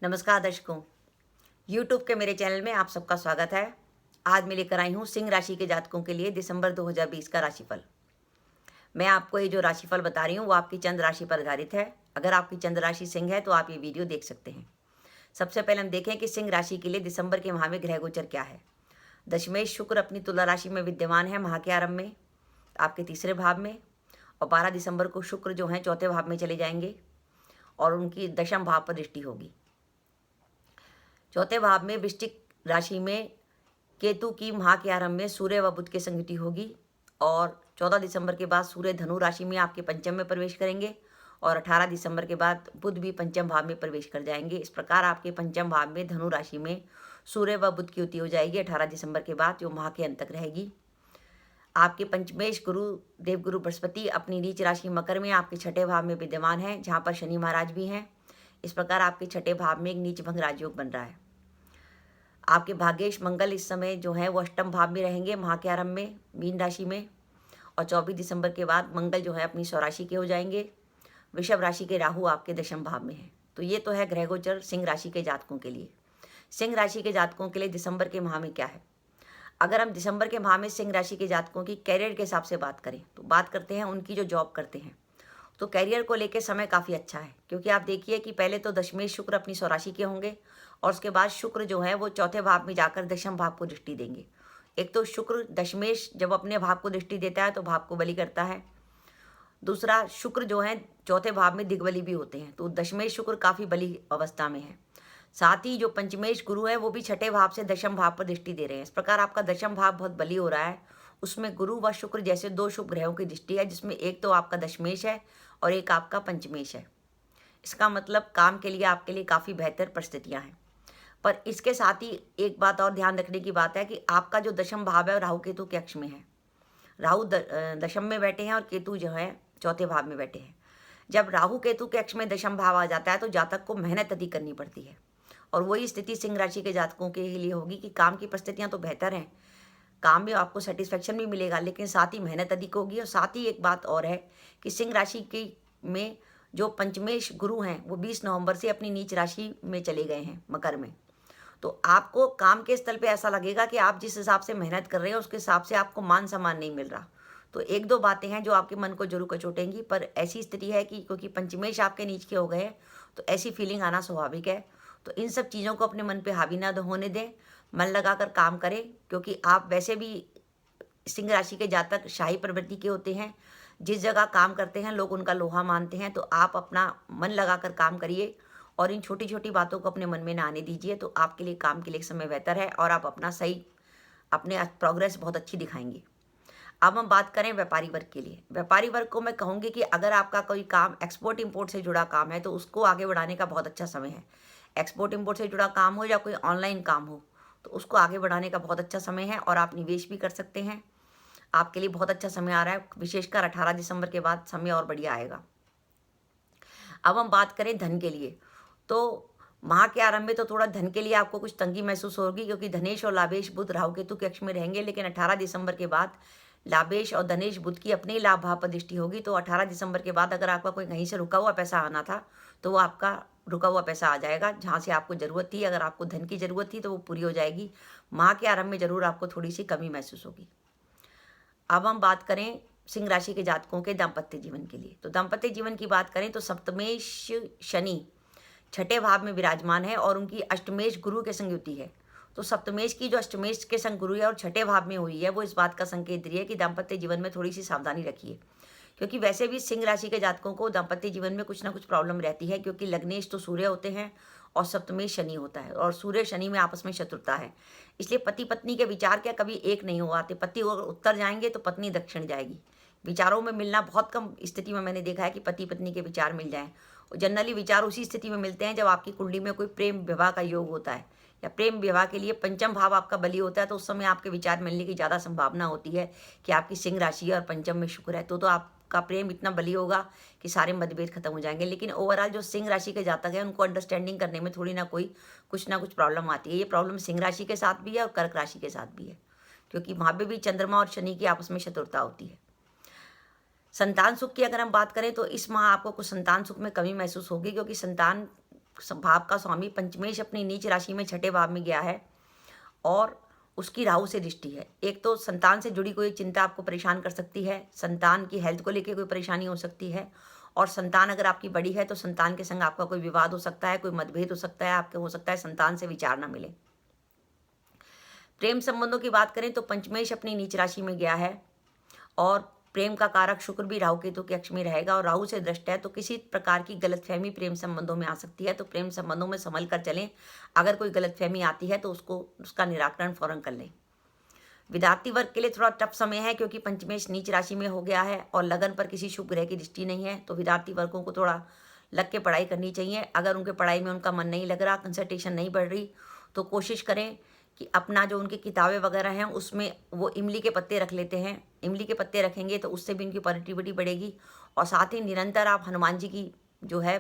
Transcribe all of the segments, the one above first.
नमस्कार दर्शकों, यूट्यूब के मेरे चैनल में आप सबका स्वागत है। आज मैं लेकर आई हूँ सिंह राशि के जातकों के लिए दिसंबर 2020 का राशिफल। मैं आपको ये जो राशिफल बता रही हूँ वो आपकी चंद्र राशि पर आधारित है। अगर आपकी चंद्र राशि सिंह है तो आप ये वीडियो देख सकते हैं। सबसे पहले हम देखें कि सिंह राशि के लिए दिसंबर के माह में ग्रह गोचर क्या है। दशमेश शुक्र अपनी तुला राशि में विद्यमान है माह के आरंभ में, आपके तीसरे भाव में, और 12 दिसंबर को शुक्र जो है चौथे भाव में चले जाएंगे और उनकी दशम भाव पर दृष्टि होगी। चौथे भाव में वृश्चिक राशि में केतु की माह के आरंभ में सूर्य व बुध की संगति होगी और 14 दिसंबर के बाद सूर्य धनु राशि में आपके पंचम में प्रवेश करेंगे और 18 दिसंबर के बाद बुध भी पंचम भाव में प्रवेश कर जाएंगे। इस प्रकार आपके पंचम भाव में धनु राशि में सूर्य व बुध की युति हो जाएगी 18 दिसंबर के बाद, जो माह के अंत तक रहेगी। आपके पंचमेश गुरु देवगुरु बृहस्पति अपनी नीच राशि मकर में आपके छठे भाव में विद्यमान है, जहाँ पर शनि महाराज भी हैं। इस प्रकार आपके छठे भाव में एक नीच भंग राजयोग बन रहा है। आपके भाग्येश मंगल इस समय जो है वो अष्टम भाव में रहेंगे माह के आरंभ में मीन राशि में, और 24 दिसंबर के बाद मंगल जो है अपनी स्वराशि के हो जाएंगे। वृषभ राशि के राहु आपके दशम भाव में है। तो ये तो है ग्रह गोचर सिंह राशि के जातकों के लिए। सिंह राशि के जातकों के लिए दिसंबर के माह में क्या है। अगर हम दिसंबर के माह में सिंह राशि के जातकों की कैरियर के हिसाब से बात करें तो बात करते हैं उनकी जो जॉब करते हैं, तो कैरियर को लेकर समय काफ़ी अच्छा है, क्योंकि आप देखिए कि पहले तो दशमेश शुक्र अपनी स्वराशि के होंगे और उसके बाद शुक्र जो है वो चौथे भाव में जाकर दशम भाव को दृष्टि देंगे। एक तो शुक्र दशमेश जब अपने भाव को दृष्टि देता है तो भाव को बली करता है। दूसरा शुक्र जो है चौथे भाव में दिग्बली भी होते हैं, तो दशमेश शुक्र काफ़ी बली अवस्था में है। साथ ही जो पंचमेश गुरु है वो भी छठे भाव से दशम भाव पर दृष्टि दे रहे हैं। इस प्रकार आपका दशम भाव बहुत बली हो रहा है। उसमें गुरु व शुक्र जैसे दो शुभ ग्रहों की दृष्टि है, जिसमें एक तो आपका दशमेश है और एक आपका पंचमेश है। इसका मतलब काम के लिए आपके लिए काफ़ी बेहतर परिस्थितियां हैं। पर इसके साथ ही एक बात और ध्यान रखने की बात है कि आपका जो दशम भाव है राहु केतु के अक्ष में है। राहु दशम में बैठे हैं और केतु जो है चौथे भाव में बैठे हैं। जब राहु केतु के अक्ष में दशम भाव आ जाता है तो जातक को मेहनत अधिक करनी पड़ती है, और वही स्थिति सिंह राशि के जातकों के लिए होगी कि काम की परिस्थितियां तो बेहतर हैं, काम में आपको सेटिस्फेक्शन भी मिलेगा, लेकिन साथ ही मेहनत अधिक होगी। और साथ ही एक बात और है कि सिंह राशि की में जो पंचमेश गुरु हैं वो 20 नवंबर से अपनी नीच राशि में चले गए हैं मकर में। तो आपको काम के स्थल पे ऐसा लगेगा कि आप जिस हिसाब से मेहनत कर रहे हैं उसके हिसाब से आपको मान सम्मान नहीं मिल रहा। तो एक दो बातें हैं जो आपके मन को जरूर कचोटेंगी, पर ऐसी स्थिति है कि क्योंकि पंचमेश आपके नीच के हो गए हैं तो ऐसी फीलिंग आना स्वाभाविक है। तो इन सब चीज़ों को अपने मन पे हावी ना होने दें, मन लगाकर काम करें, क्योंकि आप वैसे भी सिंह राशि के जातक शाही प्रवृत्ति के होते हैं। जिस जगह काम करते हैं लोग उनका लोहा मानते हैं। तो आप अपना मन लगाकर काम करिए और इन छोटी छोटी बातों को अपने मन में ना आने दीजिए, तो आपके लिए काम के लिए समय बेहतर है और आप अपना सही अपने प्रोग्रेस बहुत अच्छी दिखाएंगे। अब हम बात करें व्यापारी वर्ग के लिए। व्यापारी वर्ग को मैं कहूँगी कि अगर आपका कोई काम एक्सपोर्ट इंपोर्ट से जुड़ा काम है तो उसको आगे बढ़ाने का बहुत अच्छा समय है। एक्सपोर्ट इंपोर्ट से जुड़ा काम हो या कोई ऑनलाइन काम हो तो उसको आगे बढ़ाने का बहुत अच्छा समय है, और आप निवेश भी कर सकते हैं। आपके लिए बहुत अच्छा समय आ रहा है, विशेषकर 18 दिसंबर के बाद समय और बढ़िया आएगा। अब हम बात करें धन के लिए, तो माह के आरंभ में तो थोड़ा धन के लिए आपको कुछ तंगी महसूस होगी, क्योंकि धनेश और लाभेश बुध राहु केतु के अक्ष में रहेंगे। लेकिन 18 दिसंबर के बाद लाभेश और धनेश बुध की अपने ही लाभ भाव पर दृष्टि होगी। तो 18 दिसंबर के बाद अगर आपका कोई कहीं से रुका हुआ पैसा आना था तो वो आपका रुका हुआ पैसा आ जाएगा। जहाँ से आपको ज़रूरत थी, अगर आपको धन की ज़रूरत थी तो वो पूरी हो जाएगी। माह के आरंभ में ज़रूर आपको थोड़ी सी कमी महसूस होगी। अब हम बात करें सिंह राशि के जातकों के दाम्पत्य जीवन के लिए, तो दाम्पत्य जीवन की बात करें तो सप्तमेश शनि छठे भाव में विराजमान है और उनकी अष्टमेश गुरु के संग युति है। तो सप्तमेश की जो अष्टमेश के संग गुरु है और छठे भाव में हुई है वो इस बात का संकेत दे रही है कि दाम्पत्य जीवन में थोड़ी सी सावधानी रखिए, क्योंकि वैसे भी सिंह राशि के जातकों को दाम्पत्य जीवन में कुछ ना कुछ प्रॉब्लम रहती है, क्योंकि लग्नेश तो सूर्य होते हैं और सप्तमेश शनि होता है, और सूर्य शनि में आपस में शत्रुता है। इसलिए पति पत्नी के विचार क्या कभी एक नहीं हो आते। पति अगर उत्तर जाएंगे तो पत्नी दक्षिण जाएगी। विचारों में मिलना बहुत कम स्थिति में मैंने देखा है कि पति पत्नी के विचार मिल जाएं। जनरली विचार उसी स्थिति में मिलते हैं जब आपकी कुंडली में कोई प्रेम विवाह का योग होता है या प्रेम विवाह के लिए पंचम भाव आपका बली होता है, तो उस समय आपके विचार मिलने की ज़्यादा संभावना होती है कि आपकी सिंह राशि और पंचम में शुक्र है, तो आपका प्रेम इतना बली होगा कि सारे मतभेद खत्म हो जाएंगे। लेकिन ओवरऑल जो सिंह राशि के जातक हैं उनको अंडरस्टैंडिंग करने में थोड़ी ना कोई कुछ ना कुछ प्रॉब्लम आती है। ये प्रॉब्लम सिंह राशि के साथ भी है और कर्क राशि के साथ भी है, क्योंकि वहाँ पे भी चंद्रमा और शनि की आपस में शत्रुता होती है। संतान सुख की अगर हम बात करें तो इस माह आपको कुछ संतान सुख में कमी महसूस होगी, क्योंकि संतान भाव का स्वामी पंचमेश अपनी नीच राशि में छठे भाव में गया है और उसकी राहु से दृष्टि है। एक तो संतान से जुड़ी कोई चिंता आपको परेशान कर सकती है, संतान की हेल्थ को लेकर कोई परेशानी हो सकती है, और संतान अगर आपकी बड़ी है तो संतान के संग आपका कोई विवाद हो सकता है, कोई मतभेद हो सकता है, आपके हो सकता है संतान से विचार ना मिले। प्रेम संबंधों की बात करें तो पंचमेश अपनी नीच राशि में गया है और प्रेम का कारक शुक्र भी राहु केतु के अक्ष में रहेगा और राहु से दृष्ट है, तो किसी प्रकार की गलतफहमी प्रेम संबंधों में आ सकती है। तो प्रेम संबंधों में संभल कर चलें, अगर कोई गलतफहमी आती है तो उसका निराकरण फौरन कर लें। विद्यार्थी वर्ग के लिए थोड़ा टफ समय है क्योंकि पंचमेश नीच राशि में हो गया है और लगन पर किसी शुभ ग्रह की दृष्टि नहीं है, तो विद्यार्थी वर्गों को थोड़ा लग के पढ़ाई करनी चाहिए। अगर उनके पढ़ाई में उनका मन नहीं लग रहा, कंसंट्रेशन नहीं बढ़ रही, तो कोशिश करें कि अपना जो उनकी किताबें वगैरह हैं उसमें वो इमली के पत्ते रख लेते हैं। इमली के पत्ते रखेंगे तो उससे भी उनकी पॉजिटिविटी बढ़ेगी। और साथ ही निरंतर आप हनुमान जी की जो है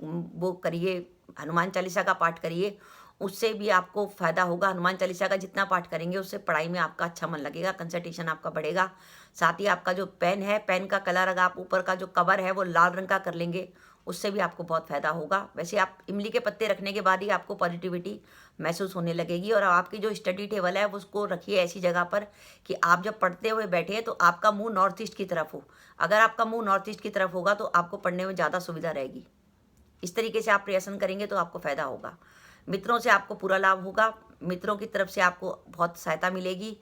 वो करिए, हनुमान चालीसा का पाठ करिए, उससे भी आपको फ़ायदा होगा। हनुमान चालीसा का जितना पाठ करेंगे उससे पढ़ाई में आपका अच्छा मन लगेगा, कंसंट्रेशन आपका बढ़ेगा। साथ ही आपका जो पेन है, पेन का कलर अगर आप ऊपर का जो कवर है वो लाल रंग का कर लेंगे, उससे भी आपको बहुत फ़ायदा होगा। वैसे आप इमली के पत्ते रखने के बाद ही आपको पॉजिटिविटी महसूस होने लगेगी। और आपकी जो स्टडी टेबल है वो उसको रखिए ऐसी जगह पर कि आप जब पढ़ते हुए बैठे तो आपका मुंह नॉर्थ ईस्ट की तरफ हो। अगर आपका मुंह नॉर्थ ईस्ट की तरफ होगा तो आपको पढ़ने में ज़्यादा सुविधा रहेगी। इस तरीके से आप प्रयासन करेंगे तो आपको फ़ायदा होगा। मित्रों से आपको पूरा लाभ होगा, मित्रों की तरफ से आपको बहुत सहायता मिलेगी।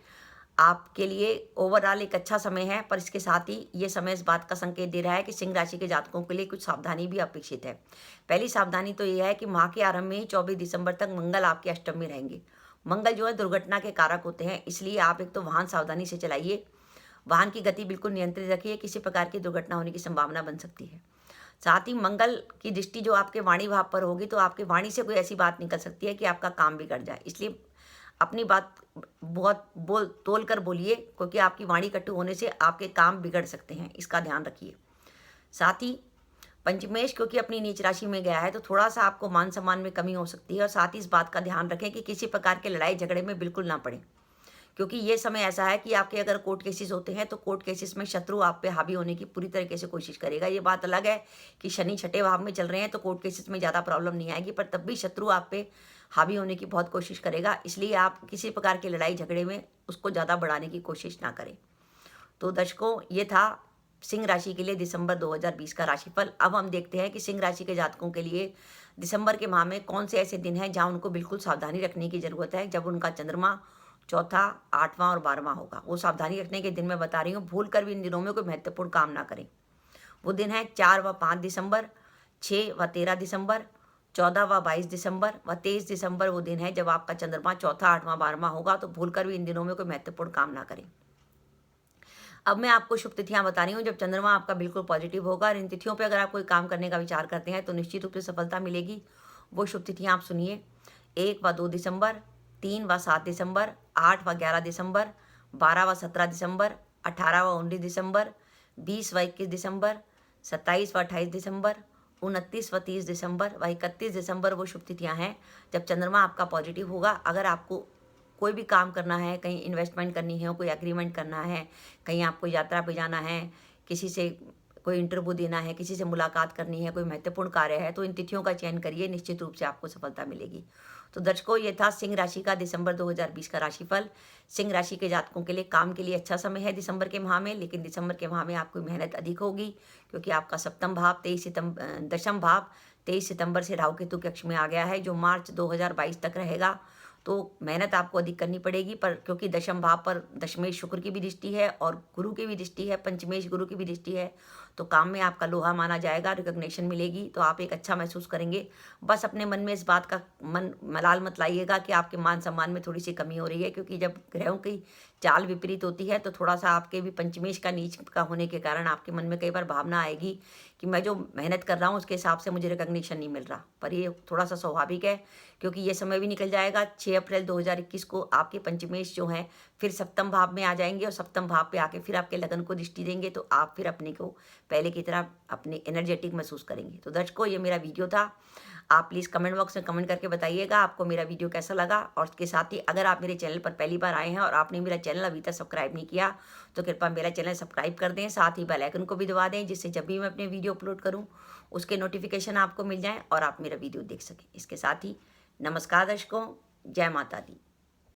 आपके लिए ओवरऑल एक अच्छा समय है, पर इसके साथ ही ये समय इस बात का संकेत दे रहा है कि सिंह राशि के जातकों के लिए कुछ सावधानी भी अपेक्षित है। पहली सावधानी तो ये है कि माह के आरंभ में ही 24 दिसंबर तक मंगल आपके अष्टम में रहेंगे। मंगल जो है दुर्घटना के कारक होते हैं, इसलिए आप एक तो वाहन सावधानी से चलाइए, वाहन की गति बिल्कुल नियंत्रित रखिए, किसी प्रकार की दुर्घटना होने की संभावना बन सकती है। साथ ही मंगल की दृष्टि जो आपके वाणी भाव पर होगी तो आपके वाणी से कोई ऐसी बात निकल सकती है कि आपका काम बिगड़ जाए, इसलिए अपनी बात बहुत तोल कर बोलिए, क्योंकि आपकी वाणी कटु होने से आपके काम बिगड़ सकते हैं, इसका ध्यान रखिए। साथ ही पंचमेश क्योंकि अपनी नीच राशि में गया है तो थोड़ा सा आपको मान सम्मान में कमी हो सकती है, और साथ ही इस बात का ध्यान रखें कि किसी प्रकार के लड़ाई झगड़े में बिल्कुल ना पड़े, क्योंकि ये समय ऐसा है कि आपके अगर कोर्ट केसेस होते हैं तो कोर्ट केसेस में शत्रु आप पे हावी होने की पूरी तरीके से कोशिश करेगा। ये बात अलग है कि शनि छठे भाव में चल रहे हैं तो कोर्ट केसेस में ज़्यादा प्रॉब्लम नहीं आएगी, पर तब भी शत्रु आप पे हावी होने की बहुत कोशिश करेगा, इसलिए आप किसी प्रकार के लड़ाई झगड़े में उसको ज़्यादा बढ़ाने की कोशिश ना करें। तो दर्शकों, ये था सिंह राशि के लिए दिसंबर 2020 का राशिफल। अब हम देखते हैं कि सिंह राशि के जातकों के लिए दिसंबर के माह में कौन से ऐसे दिन हैं जहाँ उनको बिल्कुल सावधानी रखने की ज़रूरत है, जब उनका चंद्रमा चौथा, आठवां और 12वां होगा। वो सावधानी रखने के दिन मैं बता रही हूँ, भूल कर भी इन दिनों में कोई महत्वपूर्ण काम ना करें। वो दिन है 4 व 5 दिसंबर, 6 व 13 दिसंबर, 14 व 22 दिसंबर व 23 दिसंबर वो दिन है जब आपका चंद्रमा चौथा, आठवां, 12वां होगा। तो भूल कर भी इन दिनों में कोई महत्वपूर्ण काम ना करें। अब मैं आपको शुभ तिथियां बता रही हूँ जब चंद्रमा आपका बिल्कुल पॉजिटिव होगा, और इन तिथियों पे अगर आप कोई काम करने का विचार करते हैं तो निश्चित रूप से सफलता मिलेगी। वो शुभ तिथियां आप सुनिए। 1 व 2 दिसंबर, 3 व 7 दिसंबर, 8 व 11 दिसंबर, 12 व 17 दिसंबर, 18 व 19 दिसंबर, 20 व 21 दिसंबर, 27 व 28 दिसंबर, 29 व 30 दिसंबर व 31 दिसंबर वो शुभ तिथियाँ हैं जब चंद्रमा आपका पॉजिटिव होगा। अगर आपको कोई भी काम करना है, कहीं इन्वेस्टमेंट करनी है, कोई एग्रीमेंट करना है, कहीं आपको यात्रा पे जाना है, किसी से कोई इंटरव्यू देना है, किसी से मुलाकात करनी है, कोई महत्वपूर्ण कार्य है, तो इन तिथियों का चयन करिए, निश्चित रूप से आपको सफलता मिलेगी। तो दर्शकों, ये था सिंह राशि का दिसंबर 2020 का राशिफल। सिंह राशि के जातकों के लिए काम के लिए अच्छा समय है दिसंबर के माह में, लेकिन दिसंबर के माह में आपको मेहनत अधिक होगी, क्योंकि आपका सप्तम भाव दशम भाव 23 सितंबर से राहु केतु के अक्ष में आ गया है, जो मार्च 2022 तक रहेगा। तो मेहनत आपको अधिक करनी पड़ेगी, पर क्योंकि दशम भाव पर दशमेश शुक्र की भी दृष्टि है और गुरु की भी दृष्टि है, पंचमेश गुरु की भी दृष्टि है, तो काम में आपका लोहा माना जाएगा, रिकॉग्निशन मिलेगी, तो आप एक अच्छा महसूस करेंगे। बस अपने मन में इस बात का मलाल मत लाइएगा कि आपके मान सम्मान में थोड़ी सी कमी हो रही है, क्योंकि जब ग्रहों की चाल विपरीत होती है तो थोड़ा सा आपके भी पंचमेश का नीच का होने के कारण आपके मन में कई बार भावना आएगी कि मैं जो मेहनत कर रहा हूँ उसके हिसाब से मुझे रिकॉग्निशन नहीं मिल रहा। पर ये थोड़ा सा स्वाभाविक है, क्योंकि ये समय भी निकल जाएगा। 6 अप्रैल 2021 को आपके पंचमेश जो हैं फिर सप्तम भाव में आ जाएंगे, और सप्तम भाव पे आके फिर आपके लगन को दृष्टि देंगे, तो आप फिर अपने को पहले की तरह अपने एनर्जेटिक महसूस करेंगे। तो दर्शकों, ये मेरा वीडियो था। आप प्लीज़ कमेंट बॉक्स में कमेंट करके बताइएगा आपको मेरा वीडियो कैसा लगा। और उसके साथ ही अगर आप मेरे चैनल पर पहली बार आए हैं और आपने मेरा चैनल अभी तक सब्सक्राइब नहीं किया तो कृपया मेरा चैनल सब्सक्राइब कर दें, साथ ही बेल आइकन को भी दबा दें, जिससे जब भी मैं अपने वीडियो अपलोड करूँ उसके नोटिफिकेशन आपको मिल जाएँ और आप मेरा वीडियो देख सकें। इसके साथ ही नमस्कार दर्शकों, जय माता दी।